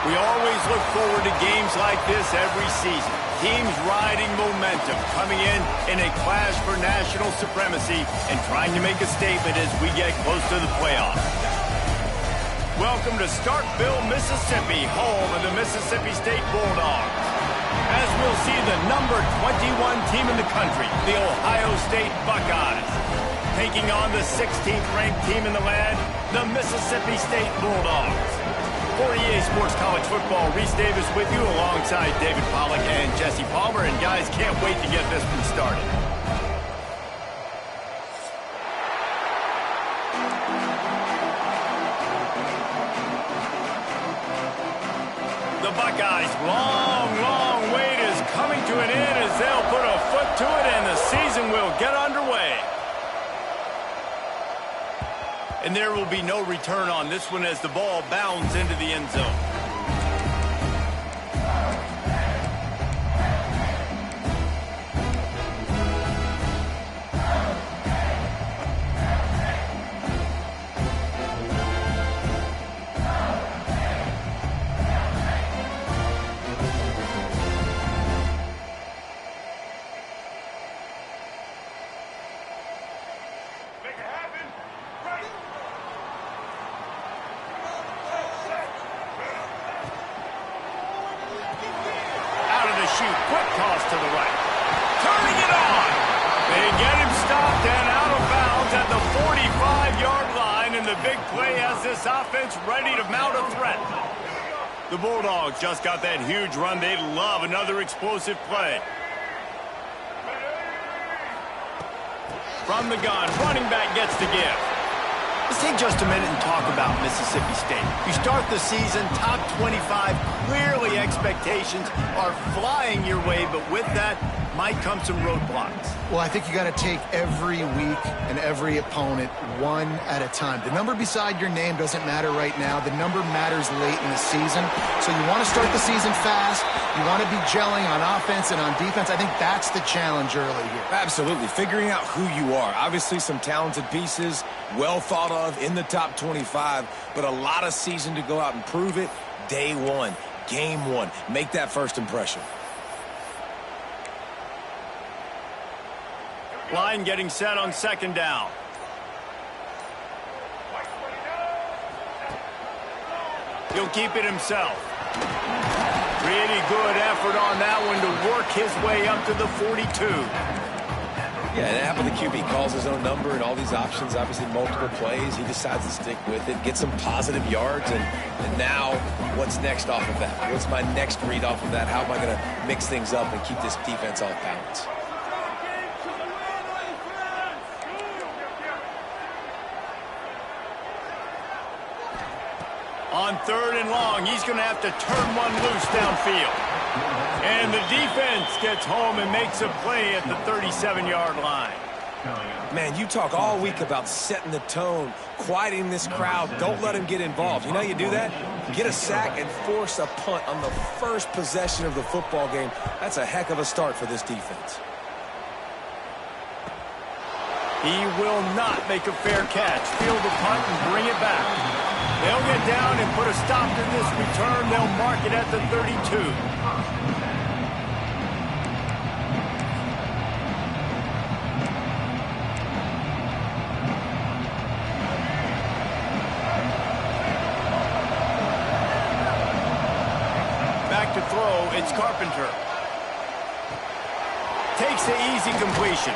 We always look forward to games like this every season. Teams riding momentum, coming in a clash for national supremacy and trying to make a statement as we get close to the playoffs. Welcome to Starkville, Mississippi, home of the Mississippi State Bulldogs. As we'll see the number 21 team in the country, the Ohio State Buckeyes, taking on the 16th ranked team in the land, the Mississippi State Bulldogs. For EA Sports College Football, Reese Davis with you alongside David Pollack and Jesse Palmer. And guys, can't wait to get this one started. The Buckeyes' long wait is coming to an end as they'll put a foot to it and the season will get underway. And there will be no return on this one as the ball bounds into the end zone. Quick toss to the right. Turning it on. They get him stopped and out of bounds at the 45-yard line, and the big play has this offense ready to mount a threat. The Bulldogs just got that huge run. They love another explosive play. From the gun, running back gets the give. Let's take just a minute and talk about Mississippi State. You start the season top 25. Clearly expectations are flying your way, but with that might come some roadblocks. Well, I think you got to take every week and every opponent one at a time. The number beside your name doesn't matter right now. The number matters late in the season. So you want to start the season fast. You want to be gelling on offense and on defense. I think that's the challenge early here. Absolutely. Figuring out who you are. Obviously some talented pieces, well thought of in the top 25, but a lot of season to go out and prove it. Day one, game one. Make that first impression. Line getting set on second down. He'll keep it himself. Really good effort on that one to work his way up to the 42. Yeah, and after the QB calls his own number and all these options, obviously multiple plays, he decides to stick with it, get some positive yards, and now what's next off of that? What's my next read off of that? How am I going to mix things up and keep this defense off balance? On third and long, he's going to have to turn one loose downfield. And the defense gets home and makes a play at the 37-yard line. Man, you talk all week about setting the tone, quieting this crowd. Don't let him get involved. You know how you do that? Get a sack and force a punt on the first possession of the football game. That's a heck of a start for this defense. He will not make a fair catch. Field the punt and bring it back. They'll get down and put a stop to this return. They'll mark it at the 32. Back to throw, it's Carpenter. Takes the easy completion.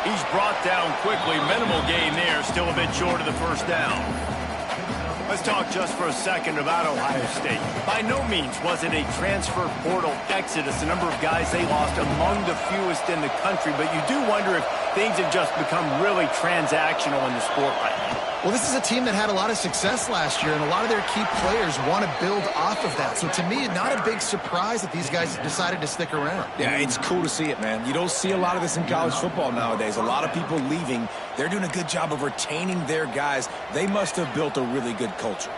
He's brought down quickly. Minimal gain there, still a bit short of the first down. Let's talk just for a second about Ohio State. By no means was it a transfer portal exodus. The number of guys they lost among the fewest in the country, but you do wonder if things have just become really transactional in the sport right now. Well, this is a team that had a lot of success last year, and a lot of their key players want to build off of that. So to me, not a big surprise that these guys decided to stick around. Yeah, it's cool to see it, man. You don't see a lot of this in college football nowadays. A lot of people leaving. They're doing a good job of retaining their guys. They must have built a really good culture.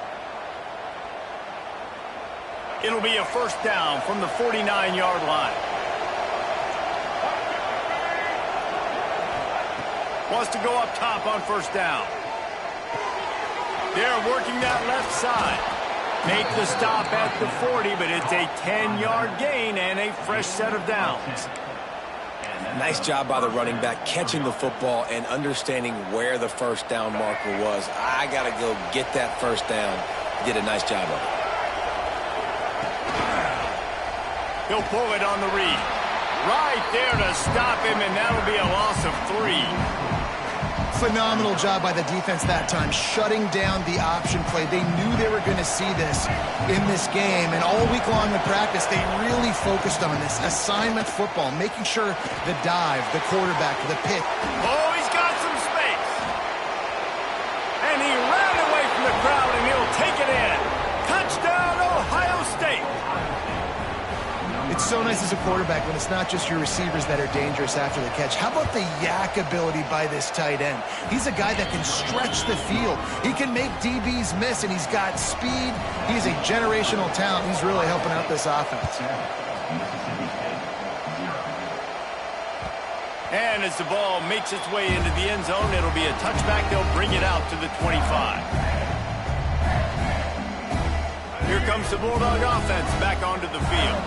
It'll be a first down from the 49-yard line. Wants to go up top on first down. They're working that left side. Make the stop at the 40, but it's a 10-yard gain and a fresh set of downs. Nice job by the running back catching the football and understanding where the first down marker was. I got to go get that first down. Did a nice job of it. He'll pull it on the read. Right there to stop him, and that'll be a loss of 3. Phenomenal job by the defense that time, shutting down the option play. They knew they were going to see this in this game, and all week long in practice, they really focused on this assignment football, making sure the dive, the quarterback, the pick. Oh, he's got some space. And he ran away from the crowd, and he'll take it in. Touchdown, Ohio State. It's so nice as a quarterback when it's not just your receivers that are dangerous after the catch. How about the yak ability by this tight end? He's a guy that can stretch the field. He can make DBs miss, and he's got speed. He's a generational talent. He's really helping out this offense. And as the ball makes its way into the end zone, it'll be a touchback. They'll bring it out to the 25. Here comes the Bulldog offense back onto the field.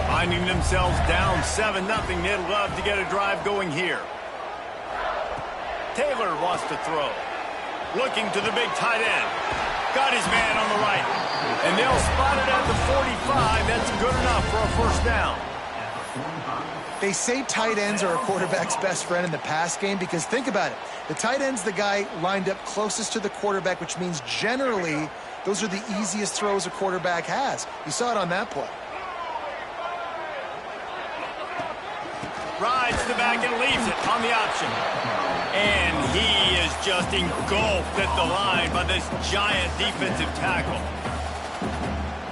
Finding themselves down 7-0, they'd love to get a drive going here. Taylor wants to throw. Looking to the big tight end. Got his man on the right. And they'll spot it at the 45. That's good enough for a first down. They say tight ends are a quarterback's best friend in the pass game because think about it. The tight end's the guy lined up closest to the quarterback, which means generally those are the easiest throws a quarterback has. You saw it on that play. Rides the back and leaves it on the option. And he is just engulfed at the line by this giant defensive tackle.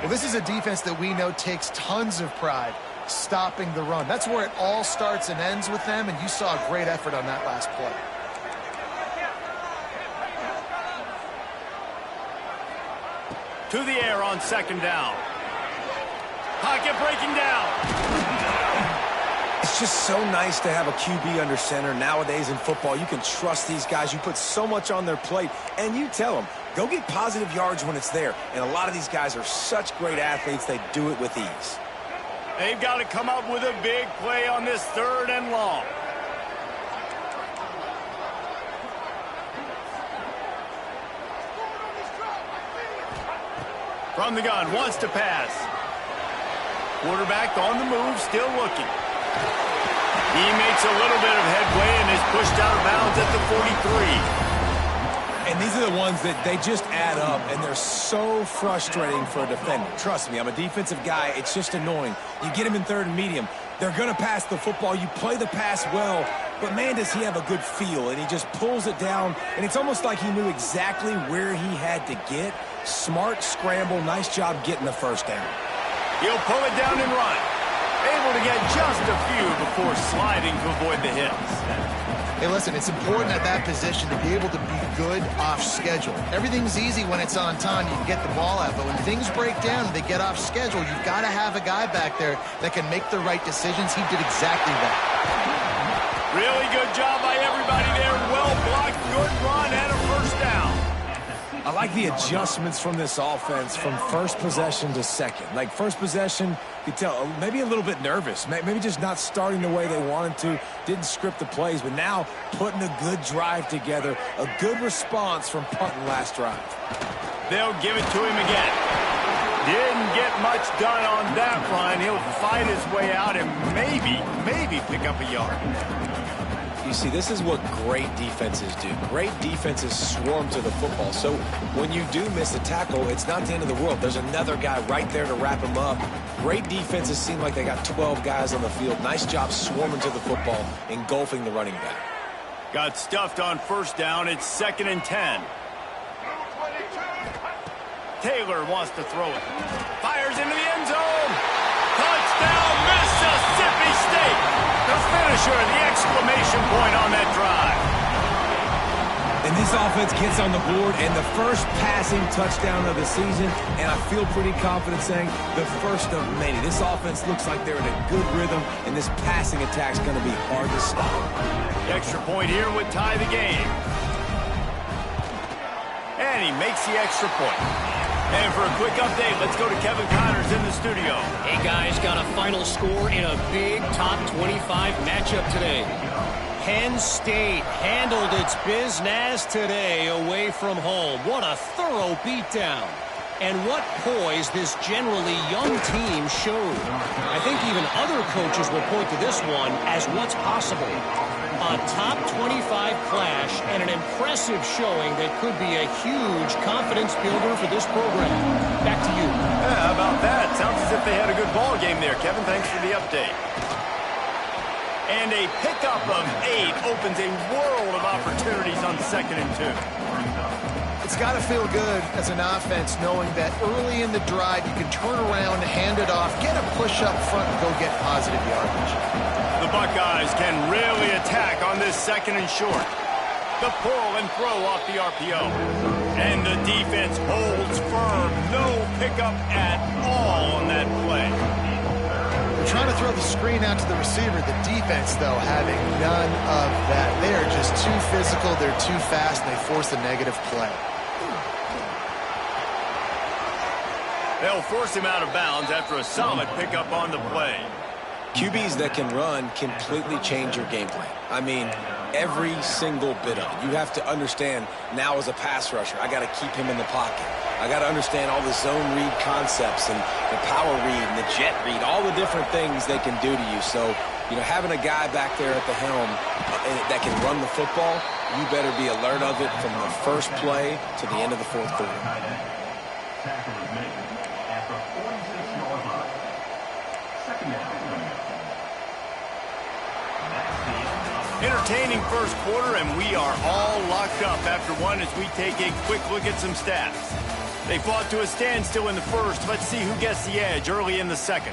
Well, this is a defense that we know takes tons of pride stopping the run. That's where it all starts and ends with them, and you saw a great effort on that last play. To the air on second down. Pocket breaking down. It's just so nice to have a QB under center. Nowadays in football, you can trust these guys. You put so much on their plate, and you tell them, go get positive yards when it's there. And a lot of these guys are such great athletes, they do it with ease. They've got to come up with a big play on this 3rd and long. From the gun, wants to pass. Quarterback on the move, still looking. He makes a little bit of headway and is pushed out of bounds at the 43. And these are the ones that they just add up, and they're so frustrating for a defender. Trust me, I'm a defensive guy. It's just annoying. You get him in 3rd and medium. They're going to pass the football. You play the pass well, but man, does he have a good feel, and he just pulls it down, and it's almost like he knew exactly where he had to get. Smart scramble. Nice job getting the first down. He'll pull it down and run. Able to get just a few before sliding to avoid the hits. Hey, listen, it's important at that position to be able to be good off schedule. Everything's easy when it's on time. You can get the ball out. But when things break down, they get off schedule, you've got to have a guy back there that can make the right decisions. He did exactly that. Really good job by everybody there. Well blocked, good run, and a first down. I like the adjustments from this offense from first possession to second. Like first possession, you could tell maybe a little bit nervous, maybe just not starting the way they wanted to, didn't script the plays, but now putting a good drive together, a good response from punting last drive. They'll give it to him again. Didn't get much done on that run. He'll fight his way out and maybe pick up a yard. You see, this is what great defenses do. Great defenses swarm to the football. So when you do miss a tackle, it's not the end of the world. There's another guy right there to wrap him up. Great defenses seem like they got 12 guys on the field. Nice job swarming to the football, engulfing the running back. Got stuffed on first down. It's 2nd and 10. Taylor wants to throw it. Fires into the end zone. Touchdown, Mississippi State. The finisher, the exclamation point on that drive. And this offense gets on the board, and the first passing touchdown of the season, and I feel pretty confident saying the first of many. This offense looks like they're in a good rhythm, and this passing attack's going to be hard to stop. The extra point here would tie the game. And he makes the extra point. And for a quick update, let's go to Kevin Connors in the studio. Hey, guys, got a final score in a big top 25 matchup today. Penn State handled its business today away from home. What a thorough beatdown. And what poise this generally young team showed. I think even other coaches will point to this one as what's possible. A top 25 clash and an impressive showing that could be a huge confidence builder for this program. Back to you. Yeah, how about that? Sounds as if they had a good ball game there. Kevin, thanks for the update. And a pickup of 8 opens a world of opportunities on 2nd and 2. It's got to feel good as an offense knowing that early in the drive you can turn around, hand it off, get a push up front, and go get positive yardage. The Buckeyes can really attack on this 2nd and short. The pull and throw off the RPO. And the defense holds firm. No pickup at all on that play. They're trying to throw the screen out to the receiver. The defense, though, having none of that. They are just too physical, they're too fast, and they force a negative play. They'll force him out of bounds after a solid pickup on the play. QBs that can run completely change your game plan. I mean, every single bit of it. You have to understand now as a pass rusher, I got to keep him in the pocket. I got to understand all the zone read concepts and the power read and the jet read, all the different things they can do to you. So, you know, having a guy back there at the helm that can run the football, you better be alert of it from the first play to the end of the 4th quarter. Entertaining first quarter, and we are all locked up after one as we take a quick look at some stats. They fought to a standstill in the first. Let's see who gets the edge early in the 2nd.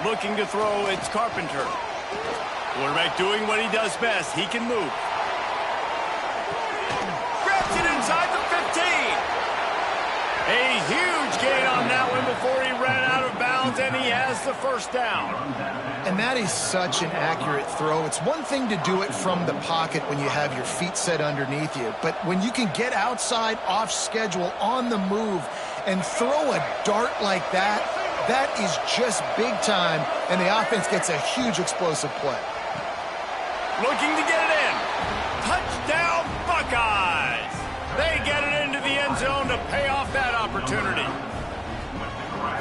Looking to throw, it's Carpenter. Quarterback doing what he does best. He can move. Grabs it inside the 15. A huge gain on that one before he ran out of bounds, and he has the first down. And that is such an accurate throw. It's one thing to do it from the pocket when you have your feet set underneath you, but when you can get outside, off schedule, on the move, and throw a dart like that, that is just big time, and the offense gets a huge explosive play. Looking to get it in. Touchdown, Buckeyes! They get it into the end zone to pay off that opportunity.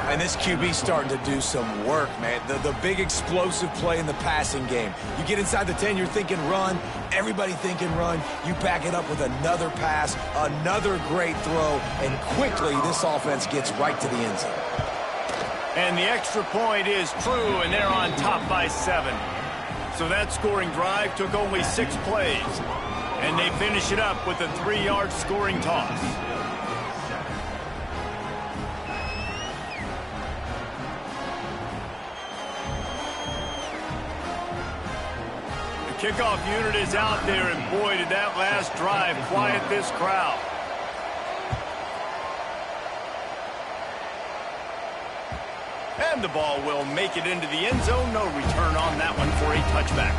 And this QB's starting to do some work, man. The big explosive play in the passing game. You get inside the 10, you're thinking run. Everybody thinking run. You back it up with another pass, another great throw, and quickly this offense gets right to the end zone. And the extra point is true, and they're on top by 7. So that scoring drive took only 6 plays. And they finish it up with a 3-yard scoring toss. The kickoff unit is out there, and boy, did that last drive quiet this crowd. And the ball will make it into the end zone. No return on that one for a touchback.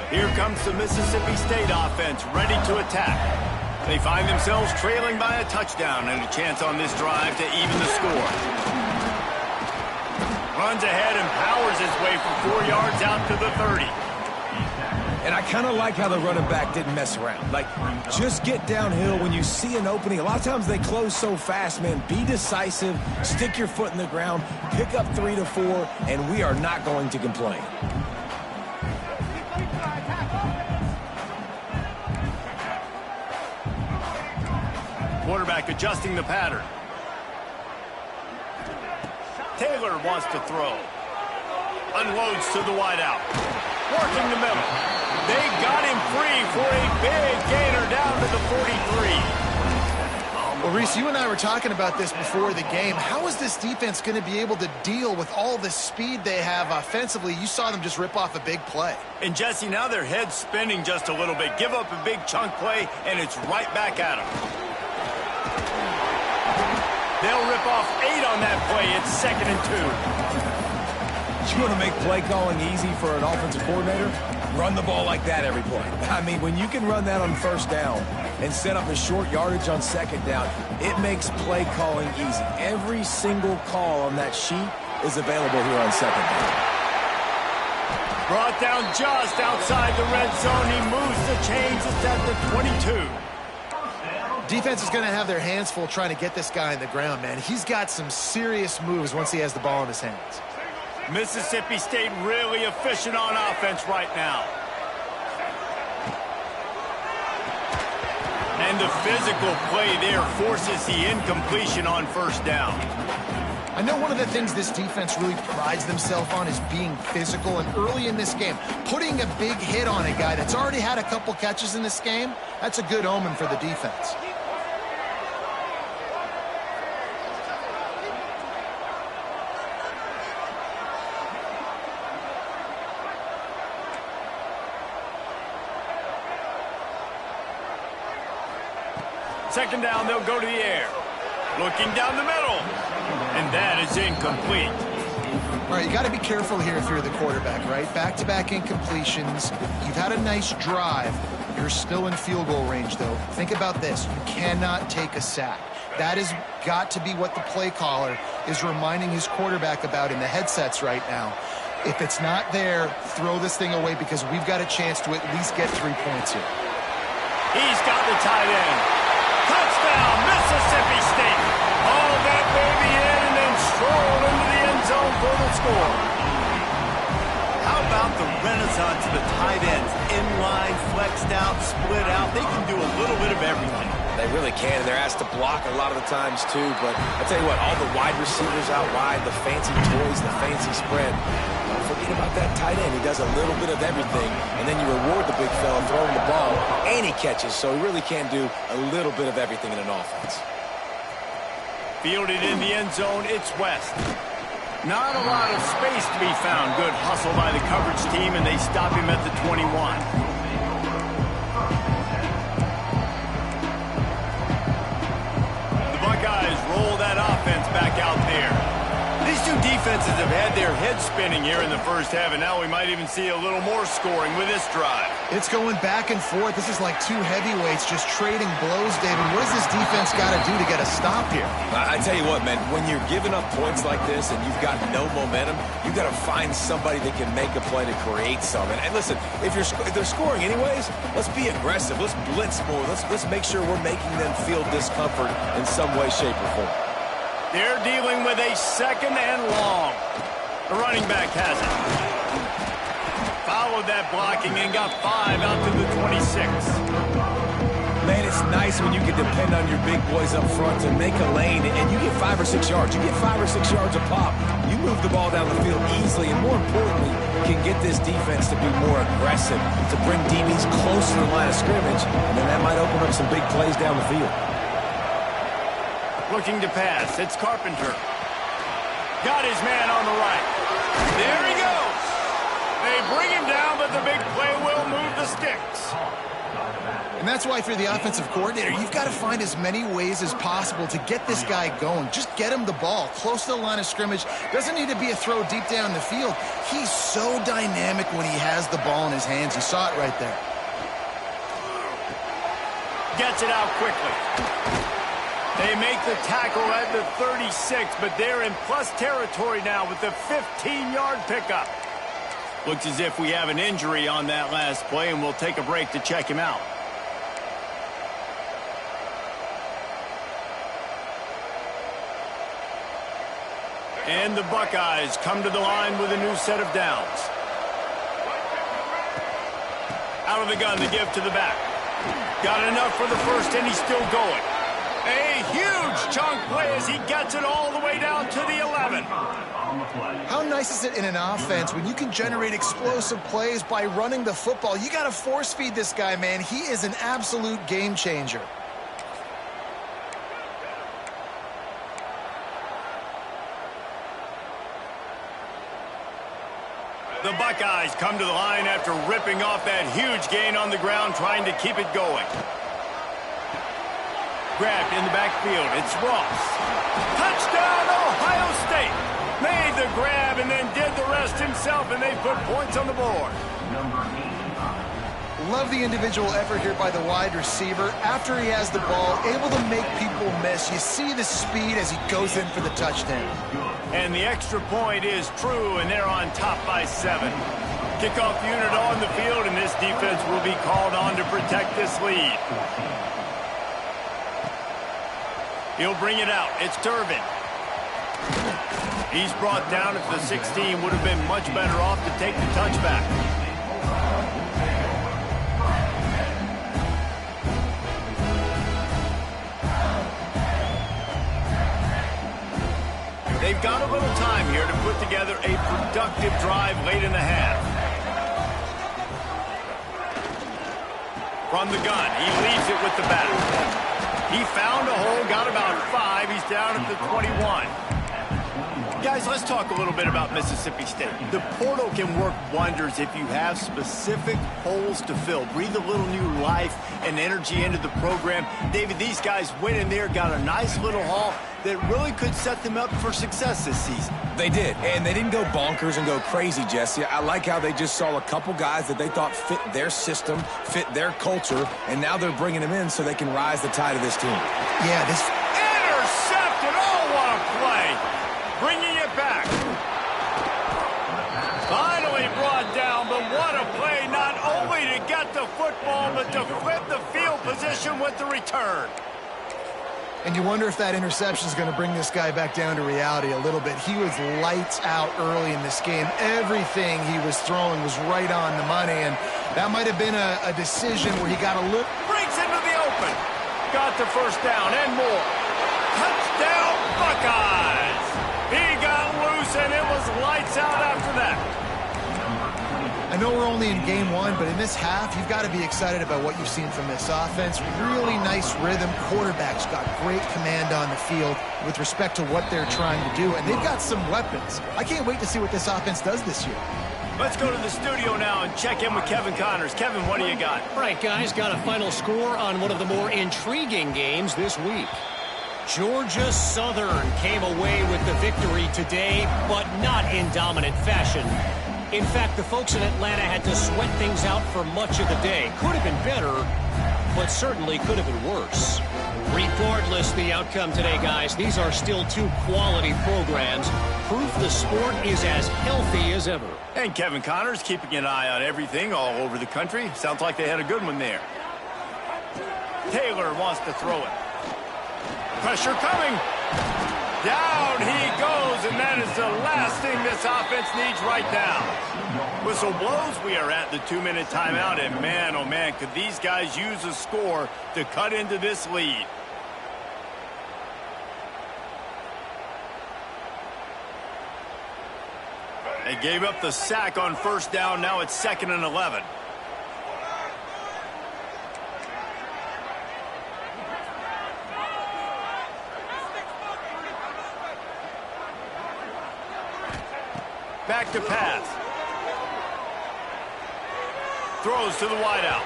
Here comes the Mississippi State offense, ready to attack. They find themselves trailing by a touchdown and a chance on this drive to even the score. Runs ahead and powers his way for 4 yards out to the 30. And I kind of like how the running back didn't mess around. Like, just get downhill when you see an opening. A lot of times they close so fast, man. Be decisive, stick your foot in the ground, pick up 3 to 4, and we are not going to complain. Quarterback adjusting the pattern. Taylor wants to throw. Unloads to the wideout. Working the middle. They got him free for a big gainer down to the 43. Well, Reese, you and I were talking about this before the game. How is this defense going to be able to deal with all the speed they have offensively? You saw them just rip off a big play. And, Jesse, now their head's spinning just a little bit. Give up a big chunk play, and it's right back at them. They'll rip off 8 on that play. It's 2nd and 2. You want to make play calling easy for an offensive coordinator? Run the ball like that every play. I mean, when you can run that on 1st down and set up a short yardage on 2nd down, it makes play calling easy. Every single call on that sheet is available here on 2nd down. Brought down just outside the red zone. He moves the chains. It's at the 22. Defense is going to have their hands full trying to get this guy on the ground, man. He's got some serious moves once he has the ball in his hands. Mississippi State really efficient on offense right now. And the physical play there forces the incompletion on 1st down. I know one of the things this defense really prides themselves on is being physical, and early in this game, putting a big hit on a guy that's already had a couple catches in this game, that's a good omen for the defense. Second down, they'll go to the air. Looking down the middle. And that is incomplete. All right, you got to be careful here if you're the quarterback, right? Back-to-back incompletions. You've had a nice drive. You're still in field goal range, though. Think about this. You cannot take a sack. That has got to be what the play caller is reminding his quarterback about in the headsets right now. If it's not there, throw this thing away because we've got a chance to at least get 3 points here. He's got the tight end. Touchdown, Mississippi State. All that baby in and then stroll into the end zone for the score. How about the renaissance of the tight ends? Inline, flexed out, split out. They can do a little bit of everything. They really can, and they're asked to block a lot of the times, too. But I tell you what, all the wide receivers out wide, the fancy toys, the fancy spread, don't forget about that tight end. He does a little bit of everything, and then you reward the big fella throwing the ball, and he catches, so he really can do a little bit of everything in an offense. Fielded in the end zone, it's West. Not a lot of space to be found. Good hustle by the coverage team, and they stop him at the 21. Buckeyes roll that offense back out there. These two defenses have had their heads spinning here in the first half, and now we might even see a little more scoring with this drive. It's going back and forth. This is like two heavyweights just trading blows, David. What does this defense got to do to get a stop here? I tell you what, man, when you're giving up points like this and you've got no momentum, you've got to find somebody that can make a play to create some. And listen, if they're scoring anyways, let's be aggressive. Let's blitz more. Let's make sure we're making them feel discomfort in some way, shape, or form. They're dealing with a 2nd and long. The running back has it. Followed that blocking and got 5 out to the 26. Man, it's nice when you can depend on your big boys up front to make a lane, and you get 5 or 6 yards. You get 5 or 6 yards a pop. You move the ball down the field easily, and more importantly, can get this defense to be more aggressive, to bring DBs close to the line of scrimmage, and then that might open up some big plays down the field. Looking to pass. It's Carpenter. Got his man on the right. There he goes. They bring him down, but the big play will move the sticks. And that's why, if you're the offensive coordinator, you've got to find as many ways as possible to get this guy going. Just get him the ball close to the line of scrimmage. Doesn't need to be a throw deep down the field. He's so dynamic when he has the ball in his hands. You saw it right there. Gets it out quickly. They make the tackle at the 36, but they're in plus territory now with the 15-yard pickup. Looks as if we have an injury on that last play, and we'll take a break to check him out. And the Buckeyes come to the line with a new set of downs. Out of the gun, the give to the back. Got enough for the first, and he's still going. A huge chunk play as he gets it all the way down to the 11. How nice is it in an offense when you can generate explosive plays by running the football? You got to force feed this guy, man. He is an absolute game changer. The Buckeyes come to the line after ripping off that huge gain on the ground, trying to keep it going. grabbed in the backfield. It's Ross. Touchdown, Ohio State. Made the grab and then did the rest himself, and they put points on the board. Love the individual effort here by the wide receiver. After he has the ball, able to make people miss. You see the speed as he goes in for the touchdown. And the extra point is true, and they're on top by 7. Kickoff unit on the field, and this defense will be called on to protect this lead. He'll bring it out. It's Durbin. He's brought down at the 16. Would have been much better off to take the touchback. They've got a little time here to put together a productive drive late in the half. From the gun, he leaves it with the back. He found a hole, got about 5. He's down at the 21. Guys, let's talk a little bit about Mississippi State. The portal can work wonders if you have specific holes to fill. Breathe a little new life and energy into the program. David, these guys went in there, got a nice little haul that really could set them up for success this season. They did, and they didn't go bonkers and go crazy, Jesse. I like how they just saw a couple guys that they thought fit their system, fit their culture, and now they're bringing them in so they can rise the tide of this team. Yeah, this... Intercepted! Oh, what a play! Bringing it back. Finally brought down, but what a play, not only to get the football, but to flip the field position with the return. And you wonder if that interception is going to bring this guy back down to reality a little bit. He was lights out early in this game. Everything he was throwing was right on the money, and that might have been a decision where he got a look. Breaks into the open. Got the first down and more. Touchdown, Buckeyes. He got loose, and it was lights out after that. I know we're only in game 1, but in this half, you've got to be excited about what you've seen from this offense. Really nice rhythm. Quarterback's got great command on the field with respect to what they're trying to do, and they've got some weapons. I can't wait to see what this offense does this year. Let's go to the studio now and check in with Kevin Connors. Kevin, what do you got? All right, guys, got a final score on one of the more intriguing games this week. Georgia Southern came away with the victory today, but not in dominant fashion. In fact, the folks in Atlanta had to sweat things out for much of the day. Could have been better, but certainly could have been worse. Regardless the outcome today, guys, these are still two quality programs. Proof the sport is as healthy as ever. And Kevin Connors keeping an eye on everything all over the country. Sounds like they had a good one there. Taylor wants to throw it. Pressure coming. Down he goes, and that is the last thing this offense needs right now. Whistle blows. We are at the 2-minute timeout, and man, oh man, could these guys use a score to cut into this lead. They gave up the sack on first down. Now it's 2nd and 11. Back to pass. Throws to the wideout.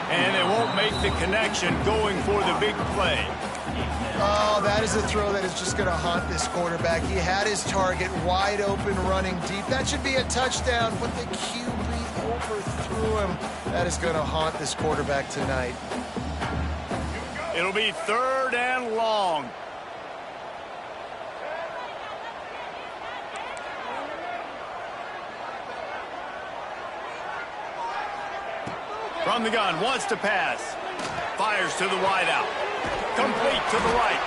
And they won't make the connection going for the big play. Oh, that is a throw that is just going to haunt this quarterback. He had his target wide open, running deep. That should be a touchdown, but the QB overthrew him. That is going to haunt this quarterback tonight. It'll be 3rd and long. From the gun, wants to pass. Fires to the wideout. Complete to the right.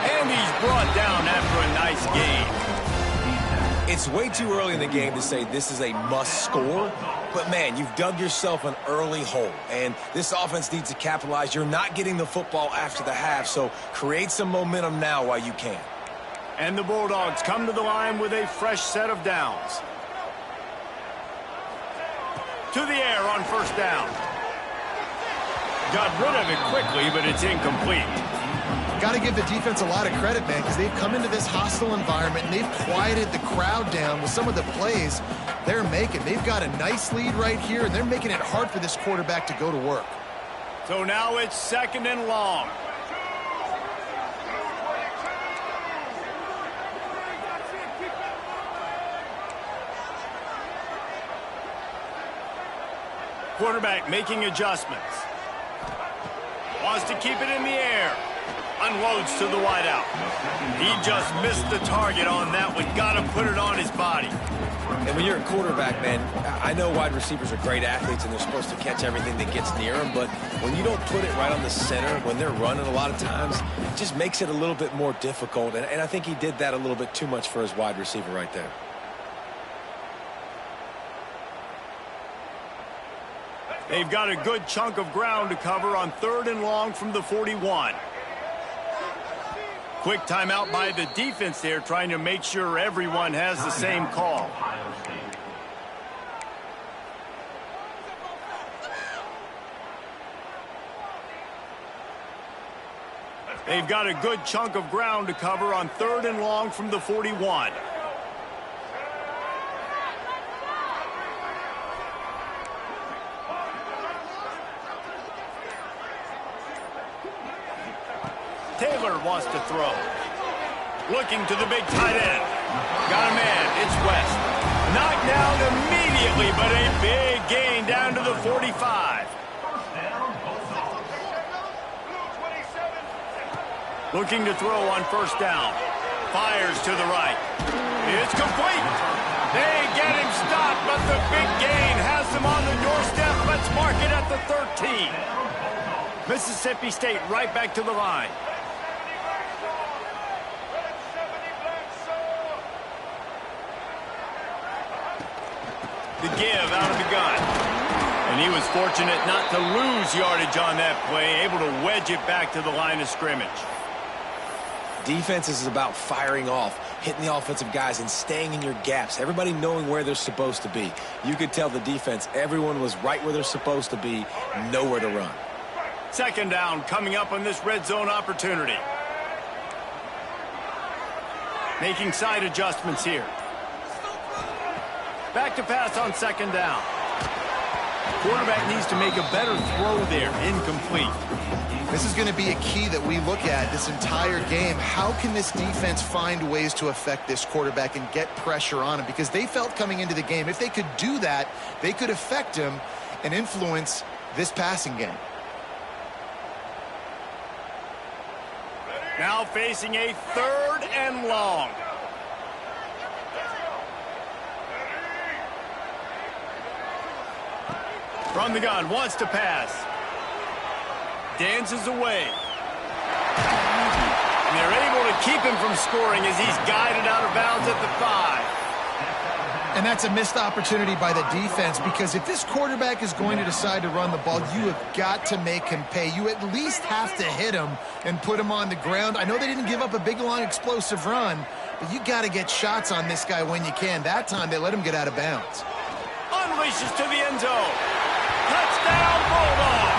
And he's brought down after a nice gain. It's way too early in the game to say this is a must score, but man, you've dug yourself an early hole, and this offense needs to capitalize. You're not getting the football after the half, so create some momentum now while you can. And the Bulldogs come to the line with a fresh set of downs. To the air on first down. Got rid of it quickly, but it's incomplete. Got to give the defense a lot of credit, man, because they've come into this hostile environment and they've quieted the crowd down with some of the plays they're making. They've got a nice lead right here, and they're making it hard for this quarterback to go to work. So now it's 2nd and long. Quarterback making adjustments. Wants to keep it in the air. Unloads to the wideout. He just missed the target on that one. Got to put it on his body. And when you're a quarterback, man, I know wide receivers are great athletes and they're supposed to catch everything that gets near them, but when you don't put it right on the center, when they're running a lot of times, it just makes it a little bit more difficult. And I think he did that a little bit too much for his wide receiver right there. They've got a good chunk of ground to cover on 3rd and long from the 41. Quick timeout by the defense there, trying to make sure everyone has the same call. They've got a good chunk of ground to cover on 3rd and long from the 41. Taylor wants to throw. Looking to the big tight end. Got a man. It's West. Knocked down immediately, but a big gain down to the 45. Looking to throw on 1st down. Fires to the right. It's complete. They get him stopped, but the big gain has him on the doorstep. Let's mark it at the 13. Mississippi State right back to the line. The give out of the gun. And he was fortunate not to lose yardage on that play, able to wedge it back to the line of scrimmage. Defense is about firing off, hitting the offensive guys, and staying in your gaps. Everybody knowing where they're supposed to be. You could tell the defense, everyone was right where they're supposed to be, nowhere to run. 2nd down coming up on this red zone opportunity. Making side adjustments here. Back to pass on 2nd down. Quarterback needs to make a better throw there. Incomplete. This is going to be a key that we look at this entire game. How can this defense find ways to affect this quarterback and get pressure on him? Because they felt coming into the game, if they could do that, they could affect him and influence this passing game. Now facing a 3rd and long. From the gun, wants to pass. Dances away. And they're able to keep him from scoring as he's guided out of bounds at the 5. And that's a missed opportunity by the defense, because if this quarterback is going to decide to run the ball, you have got to make him pay. You at least have to hit him and put him on the ground. I know they didn't give up a big, long, explosive run, but you got to get shots on this guy when you can. That time, they let him get out of bounds. Unleashes to the end zone. Touchdown, Bulldog.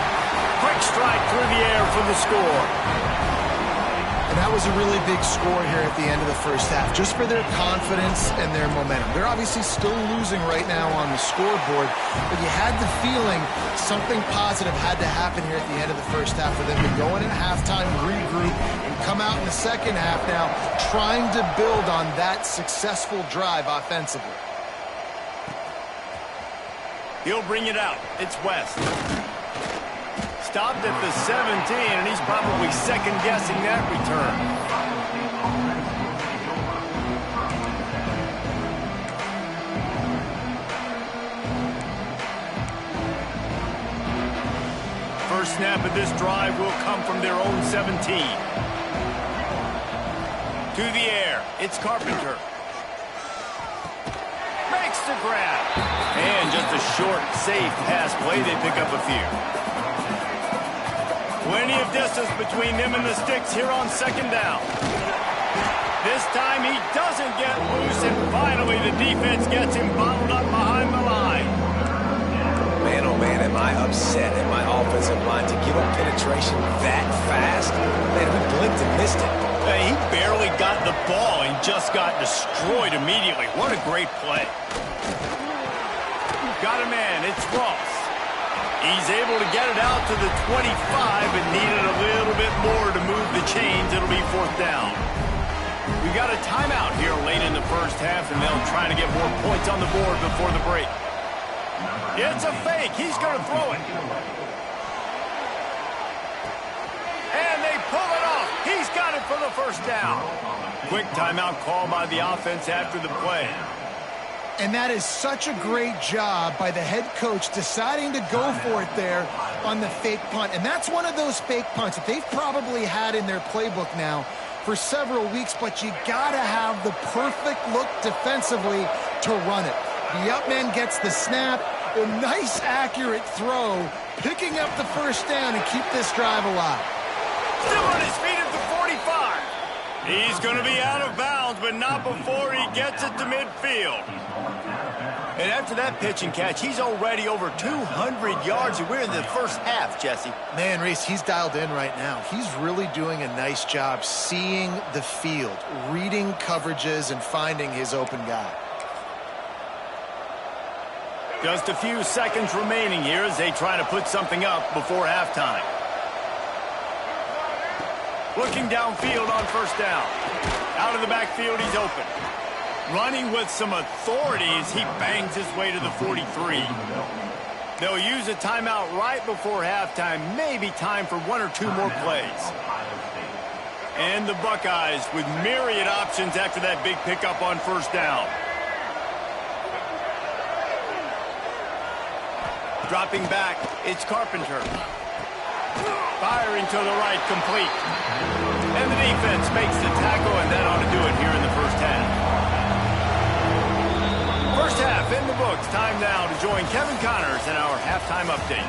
Quick strike through the air for the score. And that was a really big score here at the end of the 1st half, just for their confidence and their momentum. They're obviously still losing right now on the scoreboard, but you had the feeling something positive had to happen here at the end of the 1st half for them to go in at halftime, regroup, and come out in the 2nd half now trying to build on that successful drive offensively. He'll bring it out. It's West. Stopped at the 17, and he's probably second-guessing that return. First snap of this drive will come from their own 17. To the air. It's Carpenter. Makes the grab. And just a short, safe pass play. They pick up a few. Plenty of distance between them and the sticks here on 2nd down. This time he doesn't get loose, and finally the defense gets him bottled up behind the line. Man, oh man, am I upset at my offensive line to give up penetration that fast? Man, we blinked and missed it. He barely got the ball and just got destroyed immediately. What a great play. Got a man, it's Ross. He's able to get it out to the 25 and needed a little bit more to move the chains. It'll be 4th down. We got a timeout here late in the 1st half, and they'll try to get more points on the board before the break. It's a fake. He's going to throw it. And they pull it off. He's got it for the first down. Quick timeout call by the offense after the play. And that is such a great job by the head coach deciding to go for it there on the fake punt. And that's one of those fake punts that they've probably had in their playbook now for several weeks, but you got to have the perfect look defensively to run it. The up man gets the snap, a nice accurate throw, picking up the first down and keep this drive alive. Still on his feet at the 45. He's going to be out of bounds, but not before he gets it to midfield. And after that pitch and catch, he's already over 200 yards, and we're in the first half, Jesse. Man, Reese, he's dialed in right now. He's really doing a nice job seeing the field, reading coverages, and finding his open guy. Just a few seconds remaining here as they try to put something up before halftime. Looking downfield on first down. Out of the backfield, he's open. Running with some authority as he bangs his way to the 43. They'll use a timeout right before halftime. Maybe time for one or two more plays. And the Buckeyes with myriad options after that big pickup on first down. Dropping back, it's Carpenter. Firing to the right, complete. And the defense makes the tackle, and that ought to do it here in the first half. First half in the books. Time now to join Kevin Connors in our halftime update.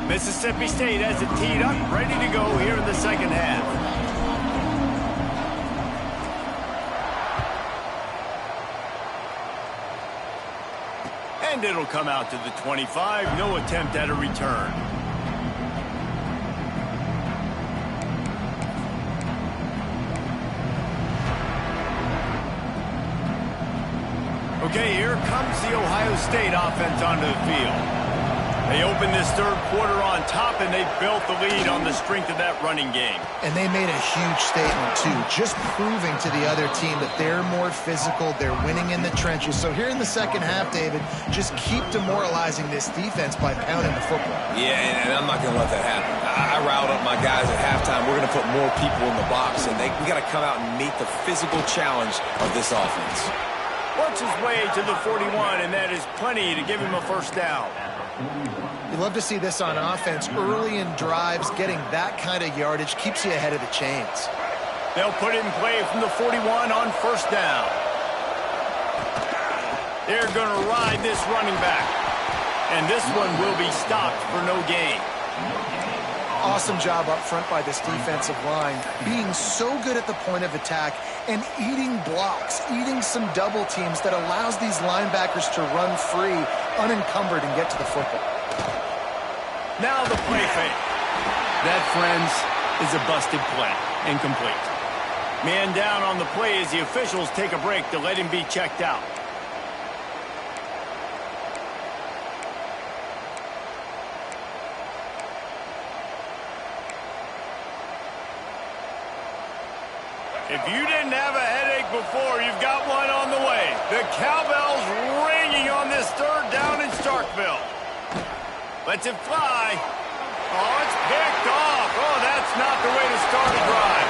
Mississippi State has it teed up, ready to go here in the second half. And it'll come out to the 25. No attempt at a return. Okay, here comes the Ohio State offense onto the field. They opened this third quarter on top, and they built the lead on the strength of that running game. And they made a huge statement, too, just proving to the other team that they're more physical, they're winning in the trenches. So here in the second half, David, just keep demoralizing this defense by pounding the football. Yeah, and I'm not going to let that happen. I riled up my guys at halftime. We're going to put more people in the box, and we got to come out and meet the physical challenge of this offense. Works his way to the 41, and that is plenty to give him a first down. You love to see this on offense. Early in drives, getting that kind of yardage keeps you ahead of the chains. They'll put it in play from the 41 on first down. They're going to ride this running back. And this one will be stopped for no gain. Awesome job up front by this defensive line, being so good at the point of attack and eating blocks, eating some double teams that allows these linebackers to run free, unencumbered, and get to the football. Now the play fake. That, friends, is a busted play. Incomplete. Man down on the play as the officials take a break to let him be checked out. If you didn't have a headache before, you've got one on the way. The cowbell's ringing on this third down in Starkville. Lets it fly. Oh, it's picked off. Oh, that's not the way to start a drive.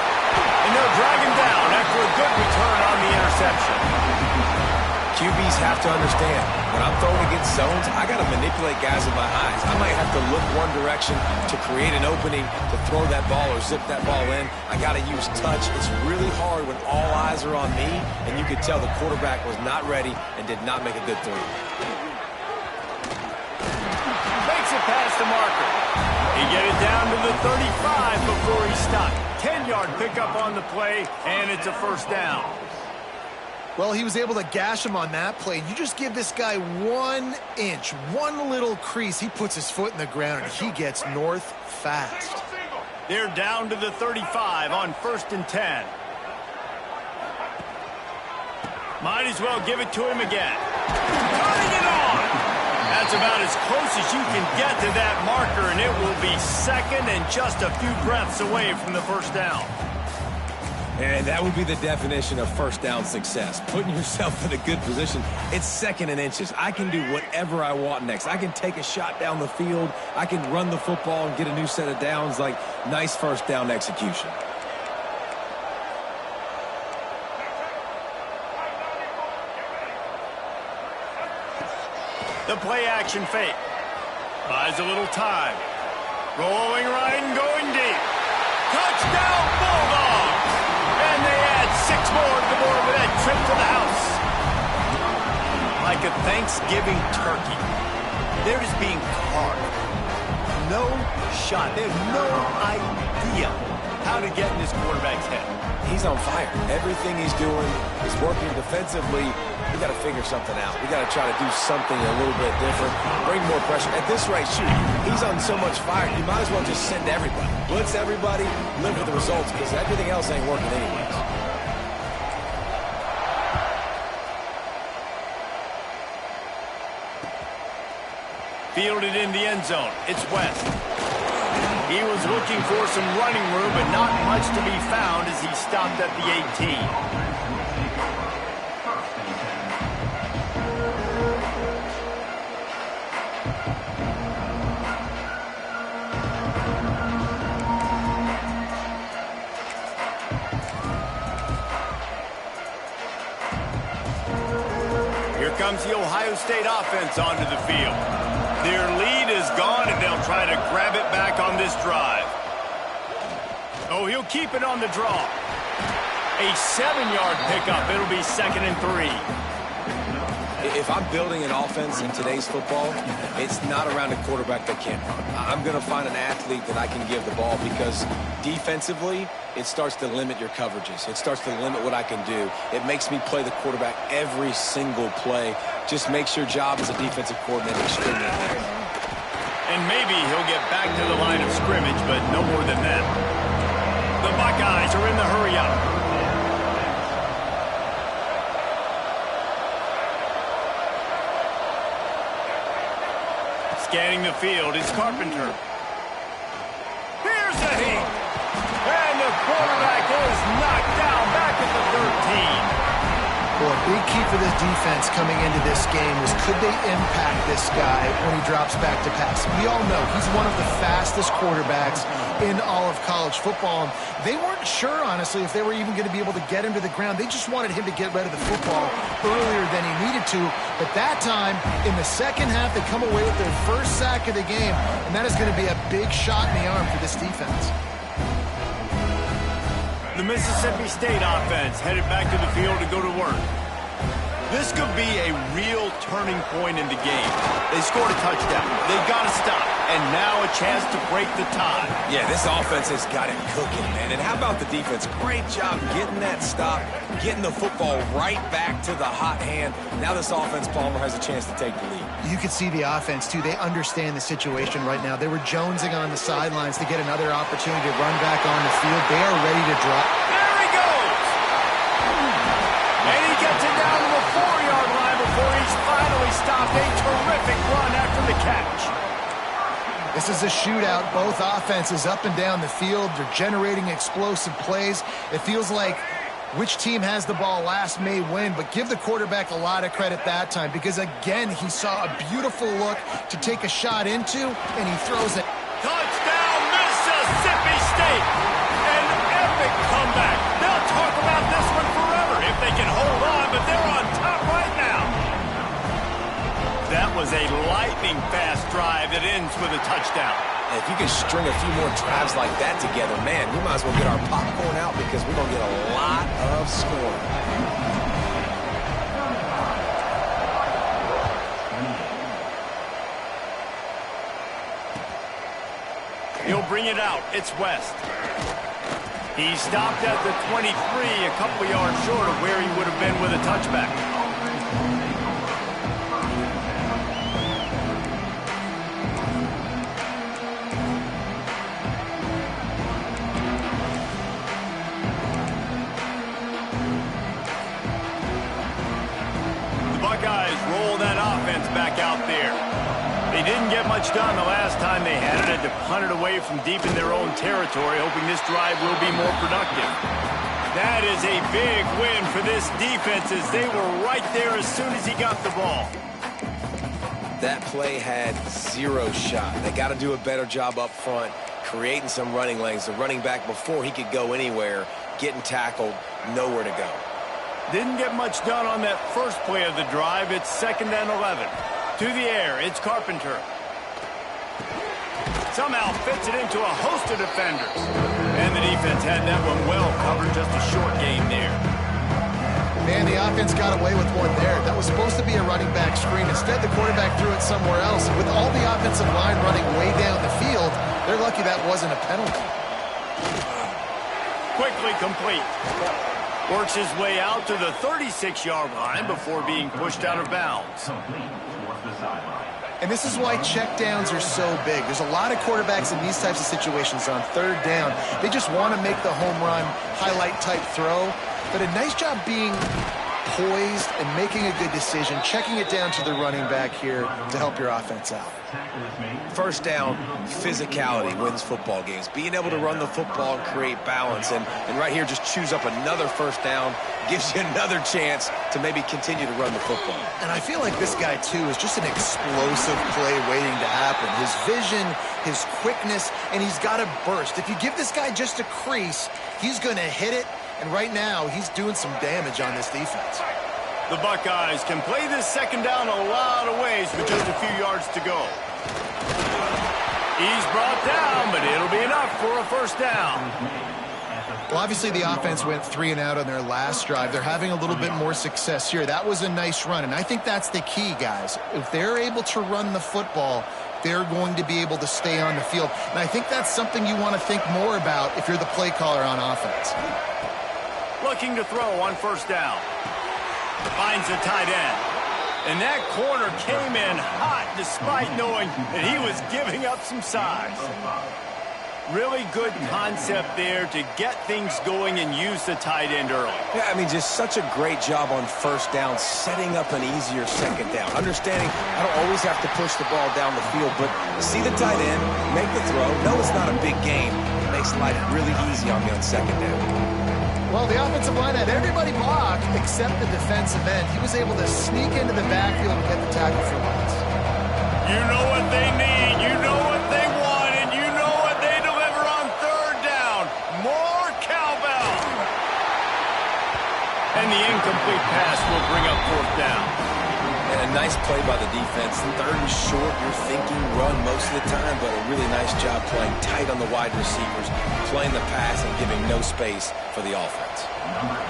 And they'll drag him down after a good return on the interception. QBs have to understand, when I'm throwing against zones, I got to manipulate guys with my eyes. I might have to look one direction to create an opening to throw that ball or zip that ball in. I got to use touch. It's really hard when all eyes are on me, and you could tell the quarterback was not ready and did not make a good throw. Makes it past the marker. He get it down to the 35 before he stopped. 10-yard pickup on the play, and it's a first down. Well, he was able to gash him on that play. You just give this guy 1 inch, one little crease. He puts his foot in the ground, and he gets north fast. They're down to the 35 on 1st and 10. Might as well give it to him again. Turning it on. Has That's about as close as you can get to that marker, and it will be second and just a few breaths away from the first down. And that would be the definition of first down success. Putting yourself in a good position. It's second and inches. I can do whatever I want next. I can take a shot down the field. I can run the football and get a new set of downs. Like, nice first down execution. The play action fake. Buys a little time. Rolling right and going deep. Touchdown Bulldogs! And they add 6 more to the board with that trip to the house. Like a Thanksgiving turkey, they're just being carved. No shot. They have no idea how to get in this quarterback's head. He's on fire. Everything he's doing is working defensively. We got to figure something out. We got to try to do something a little bit different. Bring more pressure. At this rate, shoot, he's on so much fire. You might as well just send everybody. Blitz everybody, live with the results, because everything else ain't working anyways. Fielded in the end zone. It's West. He was looking for some running room, but not much to be found as he stopped at the 18. Here comes the Ohio State offense onto the field. Their lead is gone, and they'll try to grab it back on this drive. Oh, he'll keep it on the draw. A 7-yard pickup. It'll be 2nd and 3. If I'm building an offense in today's football, it's not around a quarterback that can't run. I'm going to find an athlete that I can give the ball, because defensively, it starts to limit your coverages. It starts to limit what I can do. It makes me play the quarterback every single play. Just makes your job as a defensive coordinator extremely hard. And maybe he'll get back to the line of scrimmage, but no more than that. The Buckeyes are in the hurry-up. Scanning the field is Carpenter. Here's a heat. And the quarterback is knocked down back at the 13. Well, a big key for this defense coming into this game was, could they impact this guy when he drops back to pass? We all know he's one of the fastest quarterbacks in all of college football. They weren't sure, honestly, if they were even going to be able to get him to the ground. They just wanted him to get rid of the football earlier than he needed to. But that time, in the second half, they come away with their first sack of the game, and that is going to be a big shot in the arm for this defense. The Mississippi State offense headed back to the field to go to work. This could be a real turning point in the game. They scored a touchdown. They got to stop. And now a chance to break the tie. Yeah, this offense has got it cooking, man. And how about the defense? Great job getting that stop, getting the football right back to the hot hand. Now this offense, Palmer, has a chance to take the lead. You could see the offense, too. They understand the situation right now. They were jonesing on the sidelines to get another opportunity to run back on the field. They are ready to drop. There he goes! And he gets it down to the 4-yard line before he's finally stopped. A terrific run after the catch. This is a shootout. Both offenses up and down the field. They're generating explosive plays. It feels like which team has the ball last may win, but give the quarterback a lot of credit that time, because, again, he saw a beautiful look to take a shot into, and he throws it. Touchdown, Mississippi State! An epic comeback. They'll talk about this one forever if they can hold on, but they're on top right now. That was a lightning-fast drive that ends with a touchdown. And if you can string a few more drives like that together, man, we might as well get our popcorn out, because we're going to get a lot of scoring. He'll bring it out. It's West. He stopped at the 23, a couple yards short of where he would have been with a touchback. The Buckeyes roll that offense back out there. They didn't get much done the last time they had it. Had to punt it away from deep in their own territory, hoping this drive will be more productive. That is a big win for this defense as they were right there as soon as he got the ball. That play had zero shot. They got to do a better job up front, creating some running lanes. The running back, before he could go anywhere, getting tackled, nowhere to go. Didn't get much done on that first play of the drive. It's 2nd and 11. To the air, it's Carpenter. Somehow fits it into a host of defenders. And the defense had that one well covered, just a short game there. Man, the offense got away with one there. That was supposed to be a running back screen. Instead, the quarterback threw it somewhere else. With all the offensive line running way down the field, they're lucky that wasn't a penalty. Quickly complete. Works his way out to the 36-yard line before being pushed out of bounds. And this is why checkdowns are so big. There's a lot of quarterbacks in these types of situations on 3rd down. They just want to make the home run, highlight-type throw. But a nice job being poised and making a good decision, checking it down to the running back here to help your offense out. First down, physicality wins football games. Being able to run the football and create balance. And right here, just choose up another first down, gives you another chance to maybe continue to run the football. And I feel like this guy, too, is just an explosive play waiting to happen. His vision, his quickness, and he's got a burst. If you give this guy just a crease, he's going to hit it. And right now, he's doing some damage on this defense. The Buckeyes can play this 2nd down a lot of ways with just a few yards to go. He's brought down, but it'll be enough for a first down. Well, obviously, the offense went 3 and out on their last drive. They're having a little bit more success here. That was a nice run, and I think that's the key, guys. If they're able to run the football, they're going to be able to stay on the field. And I think that's something you want to think more about if you're the play caller on offense. Looking to throw on first down. Finds a tight end. And that corner came in hot despite knowing that he was giving up some size. Really good concept there to get things going and use the tight end early. Yeah, I mean, just such a great job on first down, setting up an easier 2nd down. Understanding I don't always have to push the ball down the field, but see the tight end, make the throw. No, it's not a big game. It makes life really easy on me on 2nd down. Well, the offensive line had everybody blocked except the defensive end. He was able to sneak into the backfield and get the tackle for once. You know what they need, you know what they want, and you know what they deliver on 3rd down. More cowbell. And the incomplete pass will bring up 4th down. And a nice play by the defense. 3rd and short, you're thinking run most of the time, but a really nice job playing tight on the wide receivers, playing the pass and giving no space for the offense.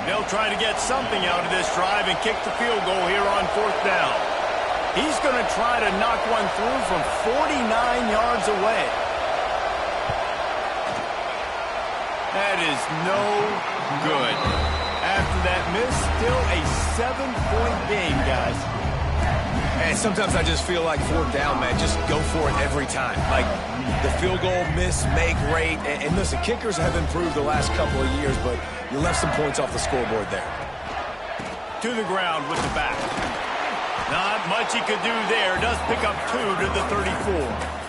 They'll try to get something out of this drive and kick the field goal here on 4th down. He's going to try to knock one through from 49 yards away. That is no good. After that miss, still a 7-point game, guys. And sometimes I just feel like 4th down, man, just go for it every time. Like the field goal, miss, make, great. And listen, kickers have improved the last couple of years, but you left some points off the scoreboard there. To the ground with the back. Not much he could do there. Does pick up 2 to the 34.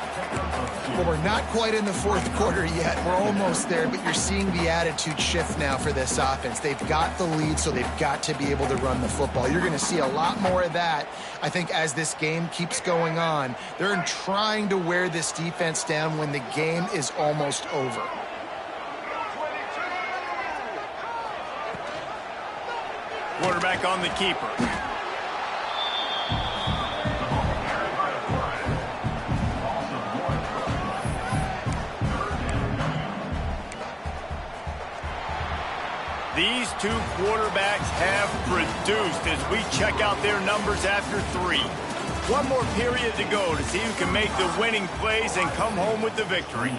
Well, we're not quite in the 4th quarter yet. We're almost there, but you're seeing the attitude shift now for this offense. They've got the lead, so they've got to be able to run the football. You're going to see a lot more of that, I think, as this game keeps going on. They're trying to wear this defense down when the game is almost over. Quarterback on the keeper. These 2 quarterbacks have produced as we check out their numbers after 3. One more period to go to see who can make the winning plays and come home with the victory.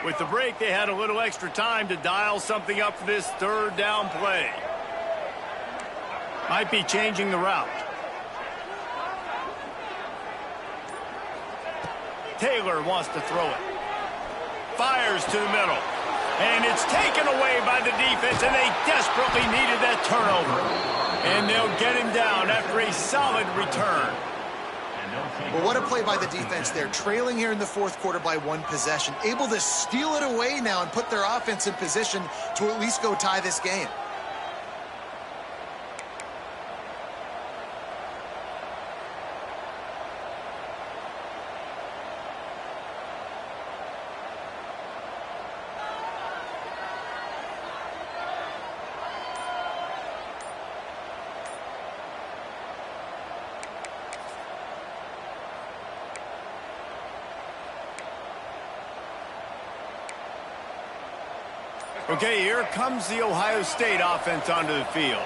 With the break, they had a little extra time to dial something up for this 3rd down play. Might be changing the route. Taylor wants to throw it. Fires to the middle. And it's taken away by the defense, and they desperately needed that turnover. And they'll get him down after a solid return. Well, what a play by the defense there. Trailing here in the fourth quarter by 1 possession. Able to steal it away now and put their offense in position to at least go tie this game. Okay, here comes the Ohio State offense onto the field.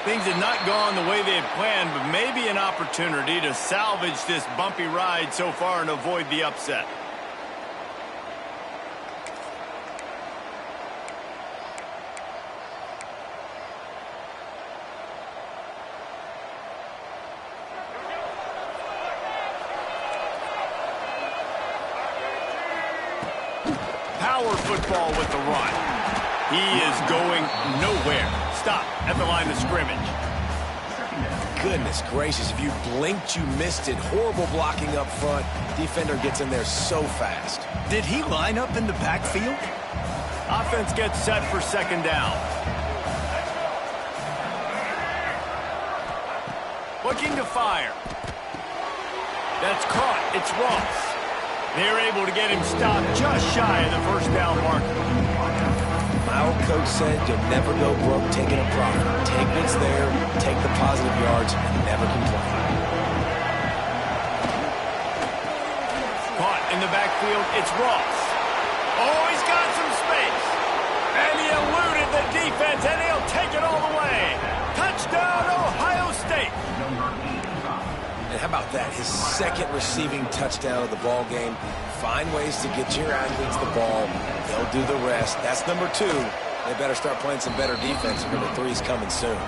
Things had not gone the way they had planned, but maybe an opportunity to salvage this bumpy ride so far and avoid the upset. Power football with the run. He is going nowhere. Stop at the line of scrimmage. Goodness gracious, if you blinked, you missed it. Horrible blocking up front. Defender gets in there so fast. Did he line up in the backfield? Offense gets set for second down. Looking to fire. That's caught. It's Ross. They're able to get him stopped just shy of the first down marker. My old coach said you'll never go broke taking a profit. Take what's there, take the positive yards, and never complain. Caught in the backfield, it's Ross. Oh, he's got some space. And he eluded the defense, and he'll take it all the way. Touchdown, Ohio State. And how about that? His second receiving touchdown of the ball game. Find ways to get your athletes the ball. They'll do the rest. That's number 2. They better start playing some better defense. Number 3 is coming soon.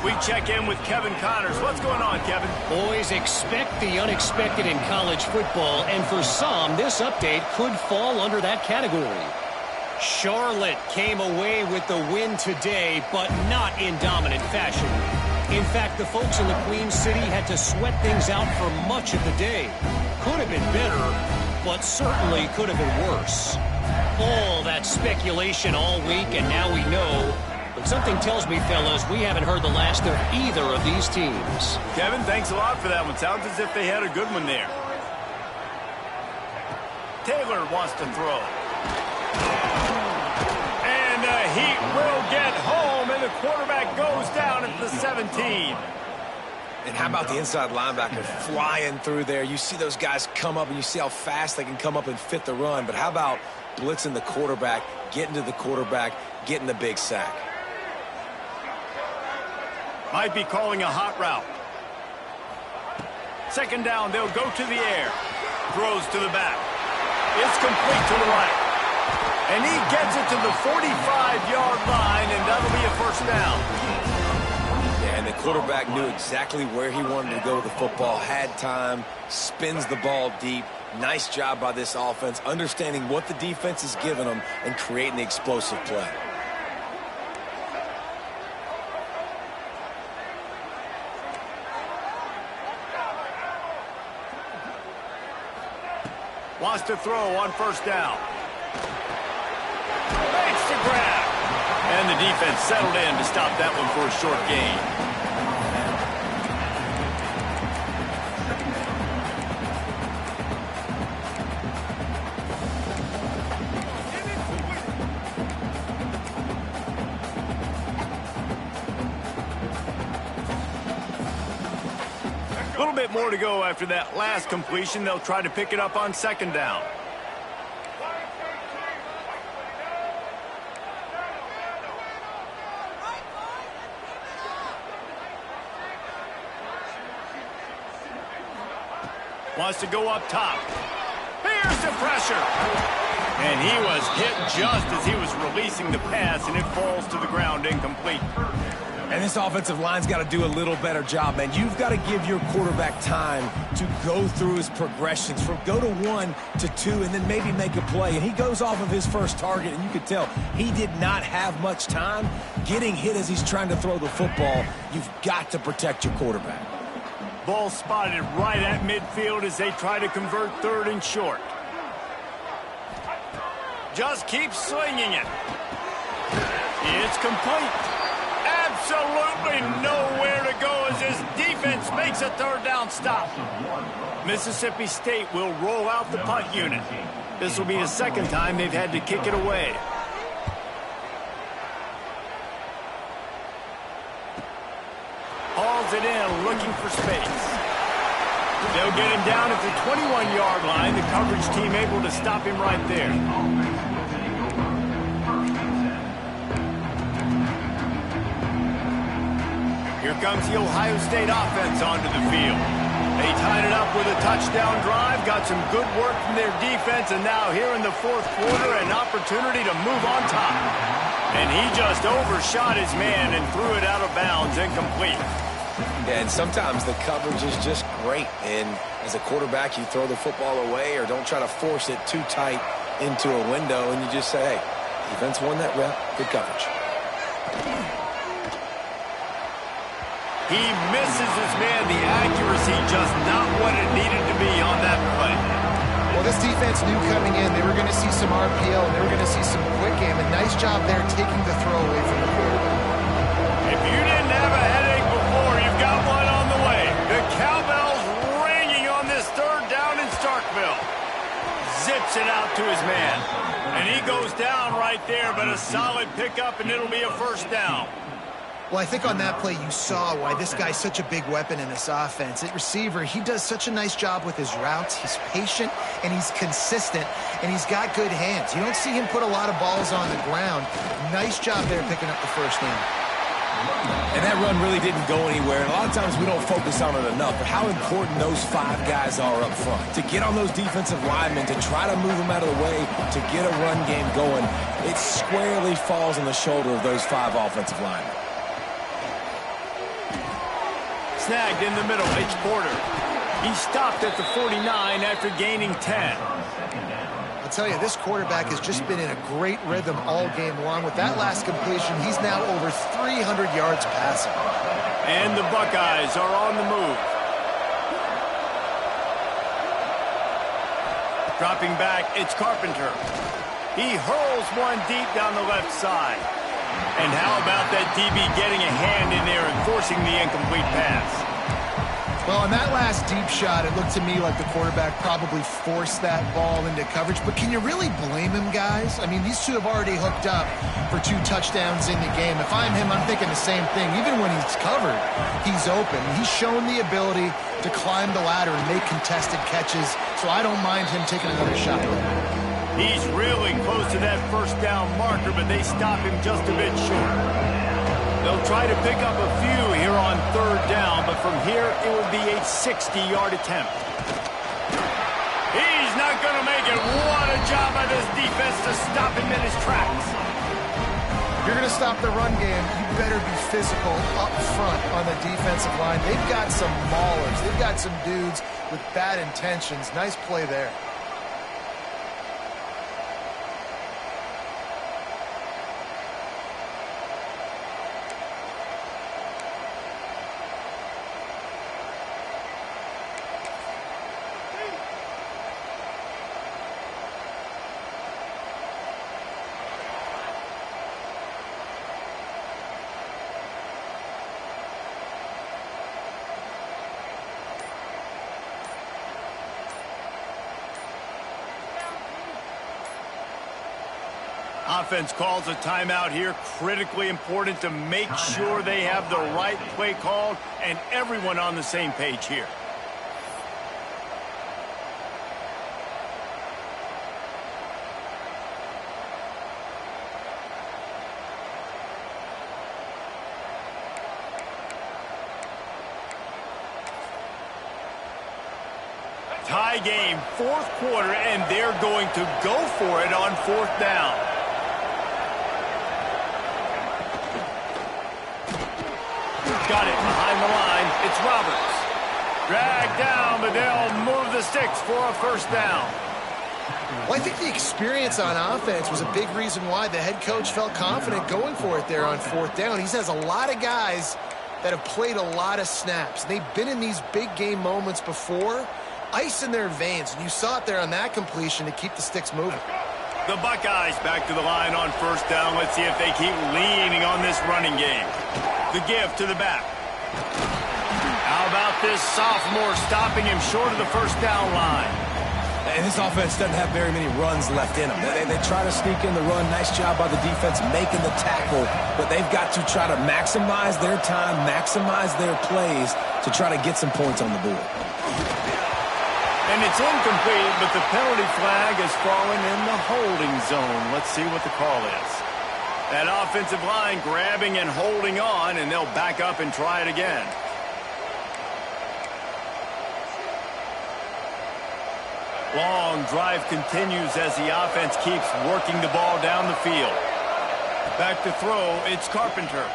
We check in with Kevin Connors. What's going on, Kevin? Boys, expect the unexpected in college football, and for some, this update could fall under that category. Charlotte came away with the win today, but not in dominant fashion. In fact, the folks in the Queen City had to sweat things out for much of the day. Could have been better, but certainly could have been worse. All that speculation all week, and now we know. But something tells me, fellas, we haven't heard the last of either of these teams. Kevin, thanks a lot for that one. Sounds as if they had a good one there. Taylor wants to throw. And the Heat will get home, and the quarterback goes down at the 17. And how about the inside linebacker flying through there? You see those guys come up, and you see how fast they can come up and fit the run. But how about blitzing the quarterback, getting to the quarterback, getting the big sack? Might be calling a hot route. Second down, they'll go to the air. Throws to the back. It's complete to the right. And he gets it to the 45-yard line, and that'll be a first down. Yeah, and the quarterback knew exactly where he wanted to go with the football, had time, spins the ball deep. Nice job by this offense, understanding what the defense is giving them and creating the explosive play. Wants to throw on first down. Makes the grab. And the defense settled in to stop that one for a short gain. A little bit more to go after that last completion. They'll try to pick it up on second down. Wants to go up top. Here's the pressure. And he was hit just as he was releasing the pass, and it falls to the ground incomplete. And this offensive line's got to do a little better job, man. You've got to give your quarterback time to go through his progressions from go to 1 to 2 and then maybe make a play. And he goes off of his first target, and you could tell he did not have much time getting hit as he's trying to throw the football. You've got to protect your quarterback. Ball spotted right at midfield as they try to convert 3rd and short. Just keep swinging it. It's complete. Absolutely nowhere to go as his defense makes a 3rd down stop. Mississippi State will roll out the punt unit. This will be the 2nd time they've had to kick it away. Hauls it in, looking for space. They'll get him down at the 21-yard line. The coverage team able to stop him right there. Here comes the Ohio State offense onto the field. They tied it up with a touchdown drive, got some good work from their defense, and now here in the 4th quarter, an opportunity to move on top. And he just overshot his man and threw it out of bounds, incomplete. And sometimes the coverage is just great. And as a quarterback, you throw the football away or don't try to force it too tight into a window, and you just say, hey, defense won that rep, good coverage. He misses his man. The accuracy just not what it needed to be on that play. Well, this defense knew coming in they were going to see some RPO, and they were going to see some quick game. And nice job there taking the throw away from the quarterback. If you didn't have a headache before, you've got one on the way. The cowbell's ringing on this 3rd down in Starkville. Zips it out to his man. And he goes down right there, but a solid pickup, and it'll be a 1st down. Well, I think on that play you saw why this guy's such a big weapon in this offense. At receiver, he does such a nice job with his routes. He's patient, and he's consistent, and he's got good hands. You don't see him put a lot of balls on the ground. Nice job there picking up the 1st down. And that run really didn't go anywhere. And a lot of times we don't focus on it enough, but how important those 5 guys are up front. To get on those defensive linemen, to try to move them out of the way, to get a run game going, it squarely falls on the shoulder of those 5 offensive linemen. Snagged in the middle, it's Porter. He stopped at the 49 after gaining 10. I'll tell you, this quarterback has just been in a great rhythm all game long. With that last completion, he's now over 300 yards passing. And the Buckeyes are on the move. Dropping back, it's Carpenter. He hurls one deep down the left side. And how about that DB getting a hand in there and forcing the incomplete pass? Well, on that last deep shot, it looked to me like the quarterback probably forced that ball into coverage. But can you really blame him, guys? I mean, these two have already hooked up for 2 touchdowns in the game. If I'm him, I'm thinking the same thing. Even when he's covered, he's open. He's shown the ability to climb the ladder and make contested catches, so I don't mind him taking another shot. He's really close to that 1st down marker, but they stop him just a bit short. They'll try to pick up a few here on 3rd down, but from here it would be a 60-yard attempt. He's not going to make it. What a job by this defense to stop him in his tracks. If you're going to stop the run game, you better be physical up front on the defensive line. They've got some maulers. They've got some dudes with bad intentions. Nice play there. Offense calls a timeout here. Critically important to make sure they have the right play called and everyone on the same page here. Tie game, 4th quarter, and they're going to go for it on 4th down. got it behind the line. It's Roberts. Dragged down, but they'll move the sticks for a first down. Well, I think the experience on offense was a big reason why the head coach felt confident going for it there on fourth down. He has a lot of guys that have played a lot of snaps. They've been in these big game moments before, ice in their veins, and you saw it there on that completion to keep the sticks moving. The Buckeyes back to the line on first down. Let's see if they keep leaning on this running game. The give to the back. How about this sophomore stopping him short of the first down line? And this offense doesn't have very many runs left in them. They try to sneak in the run. Nice job by the defense making the tackle. But they've got to try to maximize their time, maximize their plays to try to get some points on the board. And it's incomplete, but the penalty flag has fallen in the holding zone. Let's see what the call is. That offensive line grabbing and holding on, and they'll back up and try it again. Long drive continues as the offense keeps working the ball down the field. Back to throw, it's Carpenter.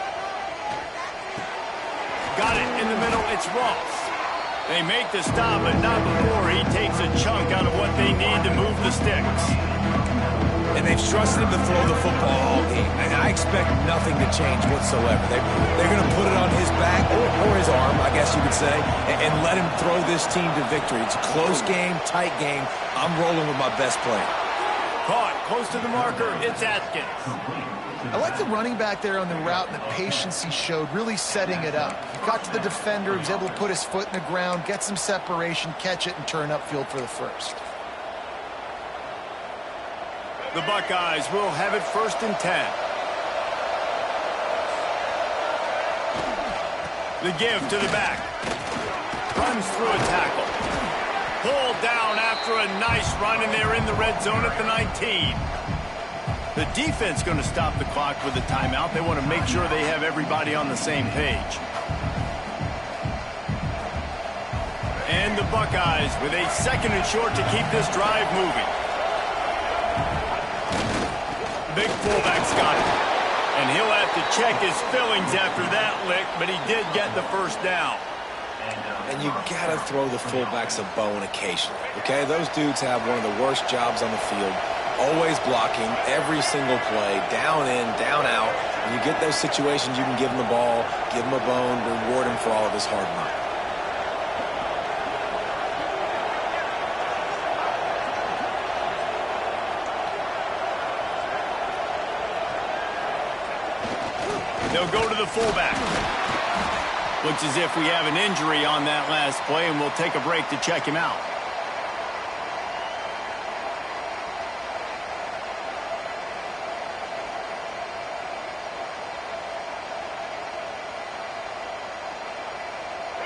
Got it in the middle, it's Ross. They make the stop, but not before he takes a chunk out of what they need to move the sticks. And they've trusted him to throw the football all game. And I expect nothing to change whatsoever. They're going to put it on his back, or his arm, I guess you could say, and let him throw this team to victory. It's a close game, tight game. I'm rolling with my best player. Caught close to the marker, it's Atkins. I like the running back there on the route and the patience he showed, really setting it up. He got to the defender, he was able to put his foot in the ground, get some separation, catch it, and turn upfield for the first. The Buckeyes will have it 1st and 10. The give to the back. Runs through a tackle. Pulled down after a nice run, and they're in the red zone at the 19. The defense going to stop the clock with a timeout. They want to make sure they have everybody on the same page. And the Buckeyes with a 2nd and short to keep this drive moving. Big fullback's got it. And he'll have to check his fillings after that lick, but he did get the first down. And you got to throw the fullbacks a bone occasionally, okay? Those dudes have one of the worst jobs on the field, always blocking every single play, down in, down out. When you get those situations, you can give him the ball, give him a bone, reward him for all of his hard work. They'll go to the fullback. Looks as if we have an injury on that last play, and we'll take a break to check him out.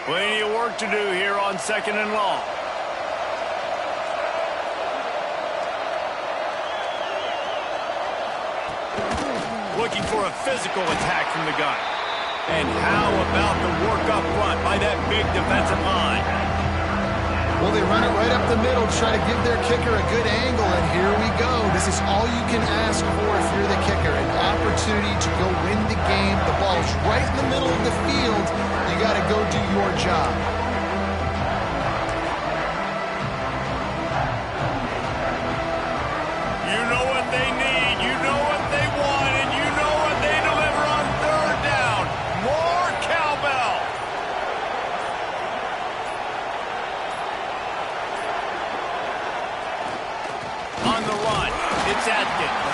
Plenty of work to do here on 2nd and long. Looking for a physical attack from the gun. And how about the work up front by that big defensive line? Well, they run it right up the middle to try to give their kicker a good angle, and here we go. This is all you can ask for if you're the kicker, an opportunity to go win the game. The ball's right in the middle of the field. You got to go do your job. You know what they need, you know what they want, and you know what they deliver on 3rd down. More cowbell. On the run, it's Atkins.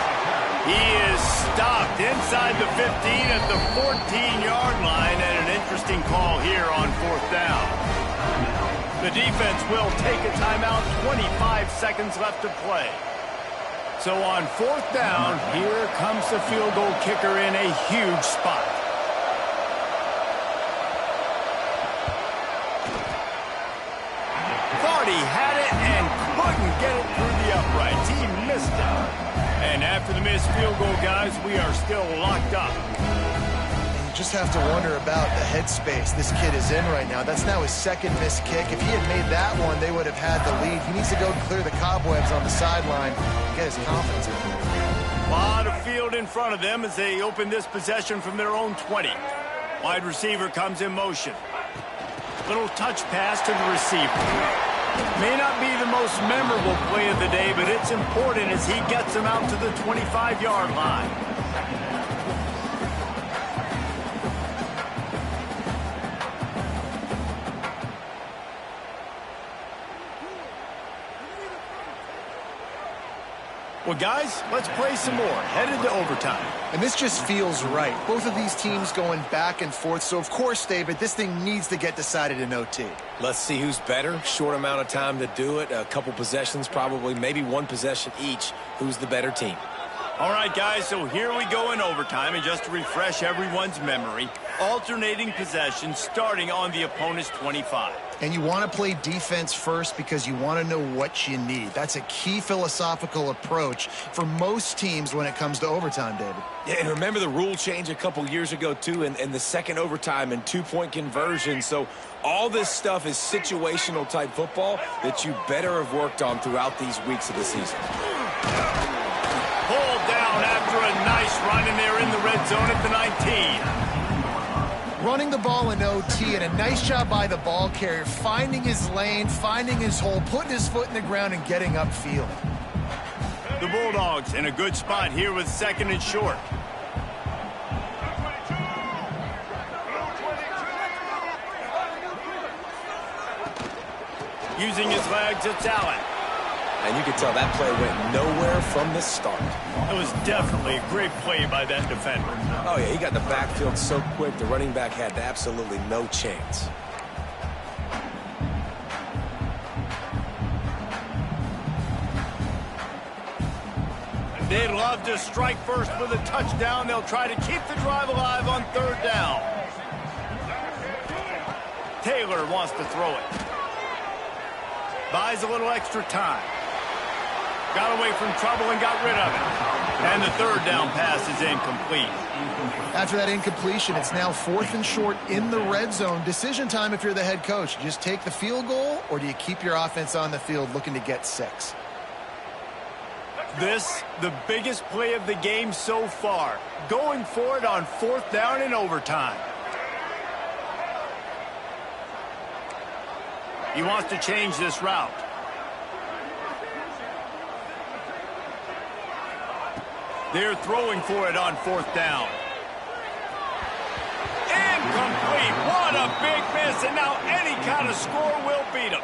He is stopped inside the 15 at the 14-yard line, and an interesting call here on 4th down. The defense will take a timeout, 25 seconds left to play. So on 4th down, here comes the field goal kicker in a huge spot. Thought he had it and couldn't get it through the uprights. He missed it. And after the missed field goal, guys, we are still locked up. You just have to wonder about the headspace this kid is in right now. That's now his 2nd missed kick. If he had made that one, they would have had the lead. He needs to go clear the cobwebs on the sideline and get his confidence in. A lot of field in front of them as they open this possession from their own 20. Wide receiver comes in motion. Little touch pass to the receiver. May not be the most memorable play of the day, but it's important as he gets him out to the 25-yard line. Well, guys, let's play some more. Headed to overtime. And this just feels right. Both of these teams going back and forth. So, of course, David, this thing needs to get decided in OT. Let's see who's better. Short amount of time to do it. A couple possessions probably, maybe one possession each. Who's the better team? All right, guys, so here we go in overtime. And just to refresh everyone's memory, alternating possessions starting on the opponent's 25. And you want to play defense first because you want to know what you need. That's a key philosophical approach for most teams when it comes to overtime, David. Yeah, and remember the rule change a couple years ago, too, and the second overtime and two-point conversion. So all this stuff is situational type football that you better have worked on throughout these weeks of the season. Pulled down after a nice run, and they're in the red zone at the 19. Running the ball in OT, and a nice job by the ball carrier, finding his lane, finding his hole, putting his foot in the ground, and getting upfield. The Bulldogs in a good spot here with second and short. Using his legs, it's Allen. And you can tell that play went nowhere from the start. It was definitely a great play by that defender. Oh, yeah, he got in the backfield so quick, the running back had absolutely no chance. They'd love to strike first with a touchdown. They'll try to keep the drive alive on third down. Taylor wants to throw it. Buys a little extra time. Got away from trouble and got rid of it. And the third down pass is incomplete. After that incompletion, it's now 4th and short in the red zone. Decision time if you're the head coach. Just take the field goal, or do you keep your offense on the field looking to get 6? This, the biggest play of the game so far. Going for it on 4th down in overtime. He wants to change this route. They're throwing for it on 4th down. Incomplete. What a big miss. And now any kind of score will beat him.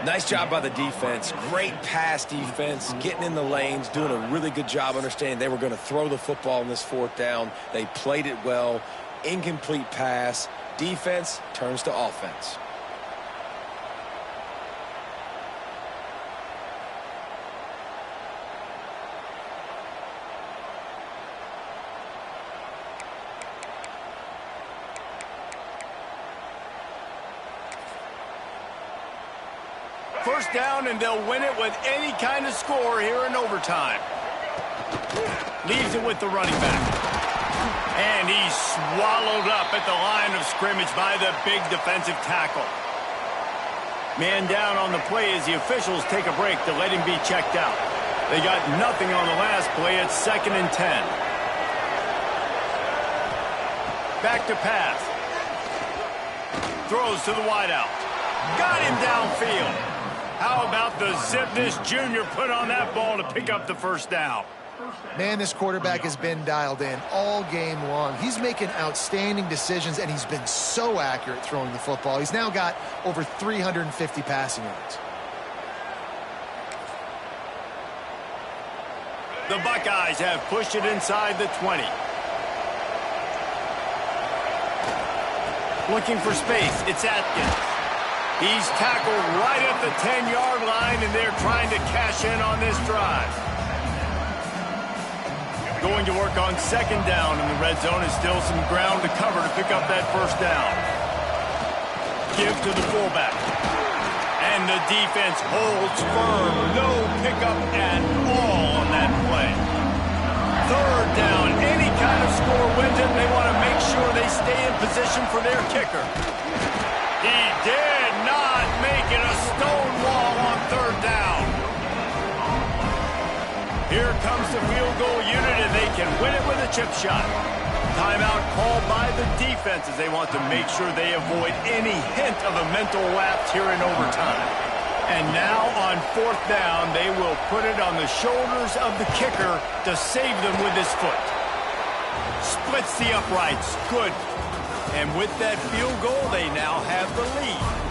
Nice job by the defense. Great pass defense, getting in the lanes, doing a really good job understanding they were going to throw the football on this 4th down. They played it well. Incomplete pass. Defense turns to offense. First down, and they'll win it with any kind of score here in overtime. Leaves it with the running back. And he's swallowed up at the line of scrimmage by the big defensive tackle. Man down on the play as the officials take a break to let him be checked out. They got nothing on the last play. It's 2nd and 10. Back to pass. Throws to the wideout. Got him downfield. How about the zip this junior put on that ball to pick up the first down? Man, this quarterback has been dialed in all game long. He's making outstanding decisions, and he's been so accurate throwing the football. He's now got over 350 passing yards. The Buckeyes have pushed it inside the 20. Looking for space, it's Atkins. He's tackled right at the 10-yard line, and they're trying to cash in on this drive. Going to work on 2nd down in the red zone. Is still some ground to cover to pick up that first down. Give to the fullback. And the defense holds firm. No pickup at all on that play. 3rd down. Any kind of score wins it. They want to make sure they stay in position for their kicker. He did not make it a stone wall on 3rd down. Here comes the field goal unit, and they can win it with a chip shot. Timeout called by the defense as they want to make sure they avoid any hint of a mental lapse here in overtime. And now on fourth down, they will put it on the shoulders of the kicker to save them with his foot. Splits the uprights. Good. And with that field goal, they now have the lead.